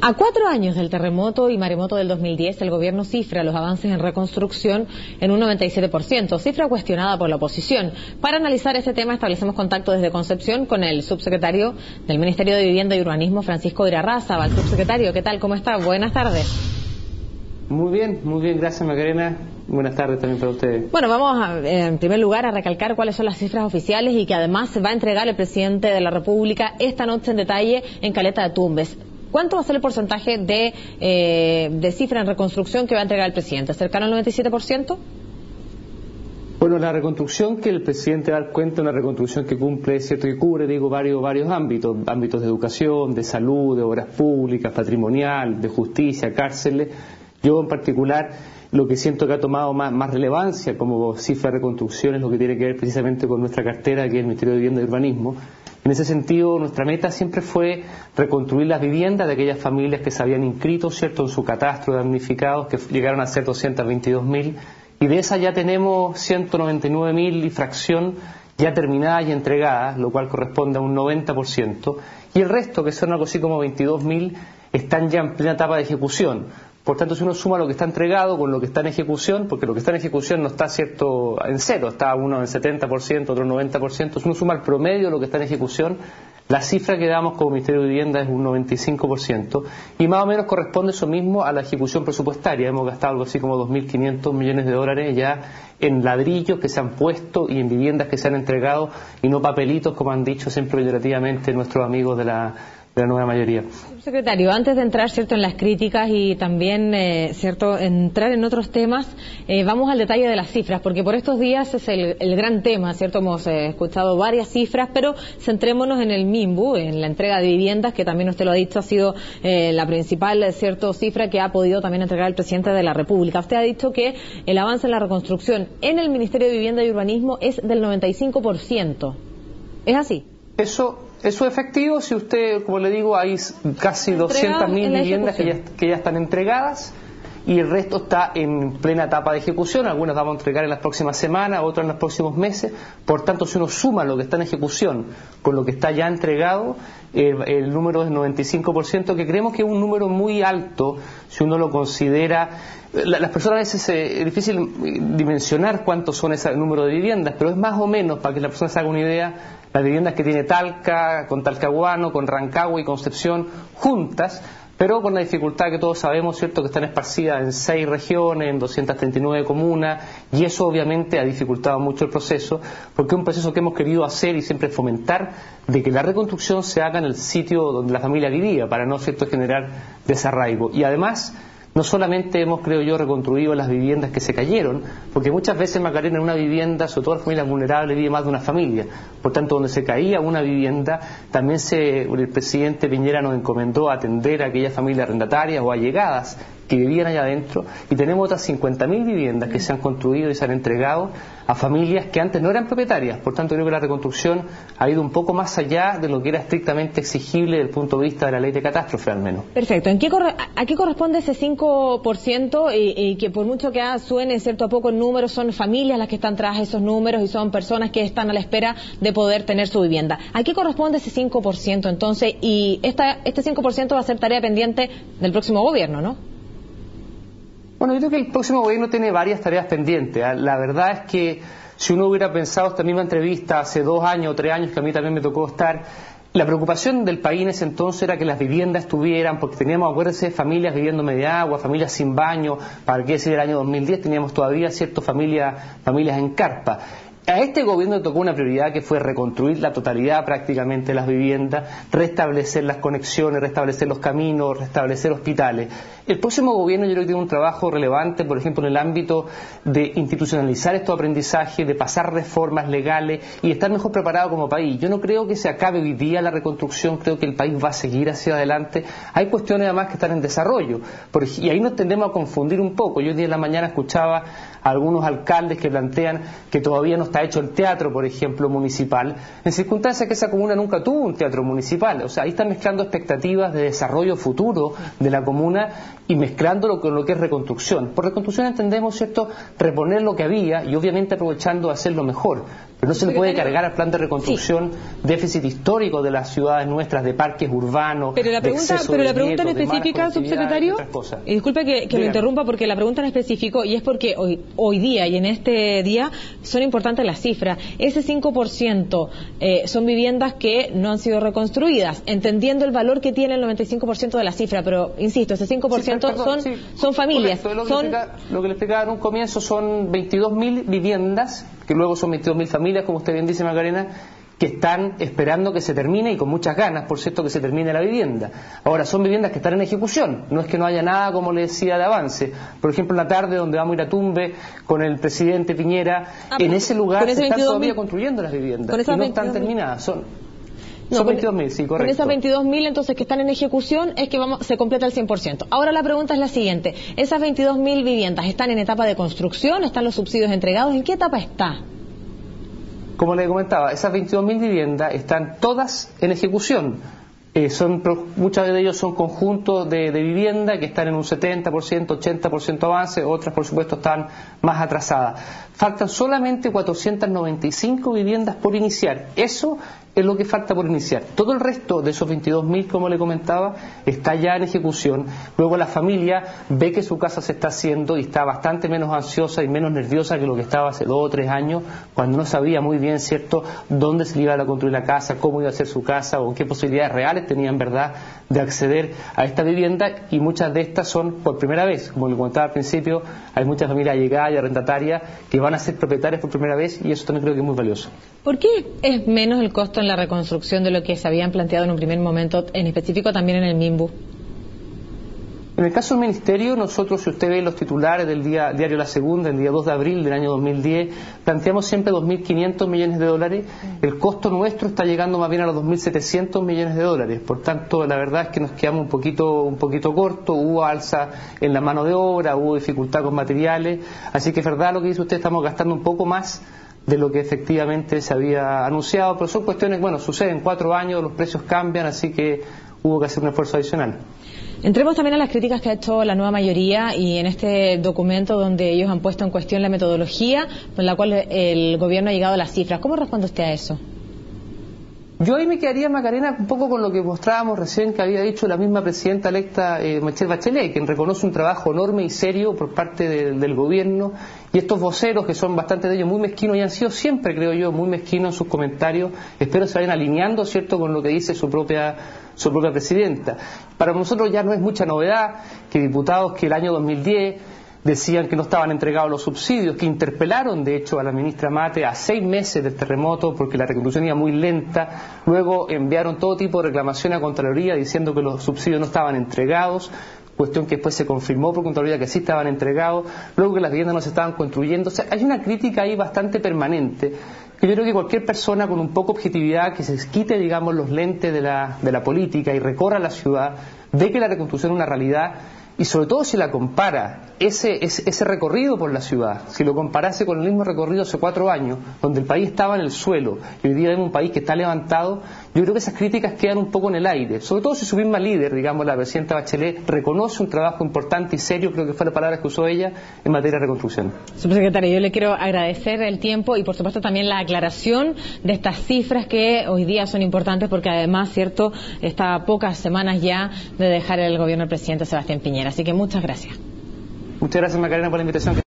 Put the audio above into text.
A 4 años del terremoto y maremoto del 2010, el gobierno cifra los avances en reconstrucción en un 97%, cifra cuestionada por la oposición. Para analizar este tema establecemos contacto desde Concepción con el subsecretario del Ministerio de Vivienda y Urbanismo, Francisco Irarrázaval. Subsecretario, ¿qué tal? ¿Cómo está? Buenas tardes. Muy bien, gracias Macarena. Buenas tardes también para ustedes. Bueno, vamos en primer lugar a recalcar cuáles son las cifras oficiales y que además se va a entregar el presidente de la República esta noche en detalle en Caleta de Tumbes. ¿Cuánto va a ser el porcentaje de cifra en reconstrucción que va a entregar el presidente? ¿Cercano al 97%? Bueno, la reconstrucción que el presidente va a dar cuenta es una reconstrucción que cumple, cierto, que cubre, varios ámbitos de educación, de salud, de obras públicas, patrimonial, de justicia, cárceles. Yo en particular lo que siento que ha tomado más relevancia como cifra de reconstrucción es lo que tiene que ver precisamente con nuestra cartera, que es el Ministerio de Vivienda y Urbanismo. En ese sentido, nuestra meta siempre fue reconstruir las viviendas de aquellas familias que se habían inscrito, ¿cierto?, en su catastro de damnificados, que llegaron a ser 222.000, y de esas ya tenemos 199.000 y fracción ya terminadas y entregadas, lo cual corresponde a un 90%, y el resto, que son algo así como 22.000, están ya en plena etapa de ejecución. Por tanto, si uno suma lo que está entregado con lo que está en ejecución, porque lo que está en ejecución no está, cierto, en cero, está uno en 70%, otro en 90%, si uno suma el promedio de lo que está en ejecución, la cifra que damos como Ministerio de Vivienda es un 95%, y más o menos corresponde eso mismo a la ejecución presupuestaria. Hemos gastado algo así como 2.500 millones de dólares ya en ladrillos que se han puesto y en viviendas que se han entregado, y no papelitos, como han dicho siempre peyorativamente nuestros amigos de la nueva mayoría. Secretario, antes de entrar, cierto, en las críticas y también, cierto, entrar en otros temas, vamos al detalle de las cifras, porque por estos días es el gran tema, cierto, hemos escuchado varias cifras, pero centrémonos en el MIMBU, en la entrega de viviendas, que también usted lo ha dicho, ha sido la principal, cierto, cifra que ha podido también entregar el presidente de la República. Usted ha dicho que el avance en la reconstrucción en el Ministerio de Vivienda y Urbanismo es del 95%. ¿Es así? Eso es efectivo. Si usted, como le digo, hay casi 200.000 viviendas que ya están entregadas, y el resto está en plena etapa de ejecución. Algunas vamos a entregar en las próximas semanas, otras en los próximos meses. Por tanto, si uno suma lo que está en ejecución con lo que está ya entregado, el número es 95%, que creemos que es un número muy alto si uno lo considera. Las personas a veces es difícil dimensionar cuántos son ese número de viviendas, pero es más o menos, para que la persona se haga una idea, las viviendas que tiene Talca, con Talcahuano, con Rancagua y Concepción juntas, pero con la dificultad que todos sabemos, ¿cierto?, que están esparcidas en 6 regiones, en 239 comunas, y eso obviamente ha dificultado mucho el proceso, porque es un proceso que hemos querido hacer y siempre fomentar, de que la reconstrucción se haga en el sitio donde la familia vivía, para no, ¿cierto?, generar desarraigo. Y además, no solamente hemos, creo yo, reconstruido las viviendas que se cayeron, porque muchas veces, Macarena, en una vivienda, sobre todo las familias vulnerables, vive más de una familia. Por tanto, donde se caía una vivienda, también el presidente Piñera nos encomendó a atender a aquellas familias arrendatarias o allegadas que vivían allá adentro, y tenemos otras 50.000 viviendas que se han construido y se han entregado a familias que antes no eran propietarias. Por tanto, creo que la reconstrucción ha ido un poco más allá de lo que era estrictamente exigible desde el punto de vista de la ley de catástrofe, al menos. Perfecto. ¿A qué corresponde ese 5%? Y que por mucho que suene, cierto, a poco en números, son familias las que están tras esos números y son personas que están a la espera de poder tener su vivienda. ¿A qué corresponde ese 5% entonces? Y este 5% va a ser tarea pendiente del próximo gobierno, ¿no? Bueno, yo creo que el próximo gobierno tiene varias tareas pendientes. La verdad es que si uno hubiera pensado esta misma entrevista hace 2 años o 3 años, que a mí también me tocó estar, la preocupación del país en ese entonces era que las viviendas estuvieran, porque teníamos, acuérdense, familias viviendo media agua, familias sin baño. Para qué decir, el año 2010 teníamos todavía ciertas familias en carpa. A este gobierno le tocó una prioridad que fue reconstruir la totalidad prácticamente de las viviendas, restablecer las conexiones, restablecer los caminos, restablecer hospitales. El próximo gobierno yo creo que tiene un trabajo relevante, por ejemplo, en el ámbito de institucionalizar estos aprendizajes, de pasar reformas legales y estar mejor preparado como país. Yo no creo que se acabe hoy día la reconstrucción, creo que el país va a seguir hacia adelante. Hay cuestiones además que están en desarrollo, y ahí nos tendemos a confundir un poco. Yo el día de la mañana escuchaba a algunos alcaldes que plantean que todavía no está hecho el teatro, por ejemplo, municipal, en circunstancias que esa comuna nunca tuvo un teatro municipal. O sea, ahí están mezclando expectativas de desarrollo futuro de la comuna y mezclándolo con lo que es reconstrucción. Por reconstrucción entendemos, ¿cierto?, reponer lo que había y obviamente aprovechando de hacerlo mejor. Pero no se le puede cargar al plan de reconstrucción déficit histórico de las ciudades nuestras, de parques urbanos. Pero la pregunta en específica, subsecretario, y disculpe que lo interrumpa porque la pregunta en específico, y es porque hoy día y en este día son importantes las cifras. Ese 5% son viviendas que no han sido reconstruidas, entendiendo el valor que tiene el 95% de la cifra, pero insisto, ese 5% son familias. Lo que le explicaba en un comienzo son 22.000 viviendas, que luego son 22.000 familias, como usted bien dice, Macarena, que están esperando que se termine, y con muchas ganas, por cierto, que se termine la vivienda. Ahora, son viviendas que están en ejecución, no es que no haya nada, como le decía, de avance. Por ejemplo, en la tarde, donde vamos a ir a Tumbe con el presidente Piñera, en ese lugar se están todavía construyendo las viviendas, y no están terminadas. Son 22.000, sí, correcto. Con esas 22.000, entonces, que están en ejecución, es que se completa el 100%. Ahora la pregunta es la siguiente: ¿esas 22.000 viviendas están en etapa de construcción? ¿Están los subsidios entregados? ¿En qué etapa está? Como le comentaba, esas 22.000 viviendas están todas en ejecución. Muchas de ellos son conjuntos de vivienda que están en un 70%, 80% avance, otras por supuesto están más atrasadas. Faltan solamente 495 viviendas por iniciar. Eso es lo que falta por iniciar. Todo el resto de esos 22.000, como le comentaba, está ya en ejecución. Luego la familia ve que su casa se está haciendo y está bastante menos ansiosa y menos nerviosa que lo que estaba hace 2 o 3 años, cuando no sabía muy bien, ¿cierto?, dónde se le iba a construir la casa, cómo iba a ser su casa o qué posibilidades reales tenía en verdad de acceder a esta vivienda, y muchas de estas son por primera vez. Como le comentaba al principio, hay muchas familias allegadas y arrendatarias que van a ser propietarias por primera vez, y eso también creo que es muy valioso. ¿Por qué es menos el costo en la reconstrucción de lo que se habían planteado en un primer momento, en específico también en el MIMBU? En el caso del Ministerio, nosotros, si usted ve los titulares del diario La Segunda, el día 2 de abril del año 2010, planteamos siempre 2.500 millones de dólares. El costo nuestro está llegando más bien a los 2.700 millones de dólares. Por tanto, la verdad es que nos quedamos un poquito cortos. Hubo alza en la mano de obra, hubo dificultad con materiales. Así que es verdad lo que dice usted, estamos gastando un poco más de lo que efectivamente se había anunciado. Pero son cuestiones, suceden 4 años, los precios cambian, así que hubo que hacer un esfuerzo adicional. Entremos también a las críticas que ha hecho la nueva mayoría, y en este documento donde ellos han puesto en cuestión la metodología con la cual el gobierno ha llegado a las cifras. ¿Cómo responde usted a eso? Yo ahí me quedaría, Macarena, un poco con lo que mostrábamos recién que había dicho la misma presidenta electa Michelle Bachelet, quien reconoce un trabajo enorme y serio por parte del gobierno, y estos voceros, que son bastante de ellos muy mezquinos y han sido siempre, creo yo, muy mezquinos en sus comentarios, espero se vayan alineando, ¿cierto?, con lo que dice su propia presidenta. Para nosotros ya no es mucha novedad que diputados que el año 2010 decían que no estaban entregados los subsidios, que interpelaron de hecho a la ministra Mate a 6 meses del terremoto porque la reconstrucción iba muy lenta, luego enviaron todo tipo de reclamaciones a Contraloría diciendo que los subsidios no estaban entregados, cuestión que después se confirmó por Contraloría que sí estaban entregados, luego que las viviendas no se estaban construyendo. O sea, hay una crítica ahí bastante permanente, que yo creo que cualquier persona con un poco de objetividad, que se quite, digamos, los lentes de la política y recorra la ciudad, ve que la reconstrucción es una realidad, y sobre todo si la compara ese recorrido por la ciudad, si lo comparase con el mismo recorrido hace 4 años, donde el país estaba en el suelo y hoy día vemos un país que está levantado, yo creo que esas críticas quedan un poco en el aire, sobre todo si su misma líder, digamos la presidenta Bachelet, reconoce un trabajo importante y serio, creo que fue la palabra que usó ella, en materia de reconstrucción. Subsecretario, yo le quiero agradecer el tiempo y por supuesto también la aclaración de estas cifras que hoy día son importantes, porque además, cierto, está a pocas semanas ya de dejar el gobierno del presidente Sebastián Piñera, así que muchas gracias. Muchas gracias, Macarena, por la invitación.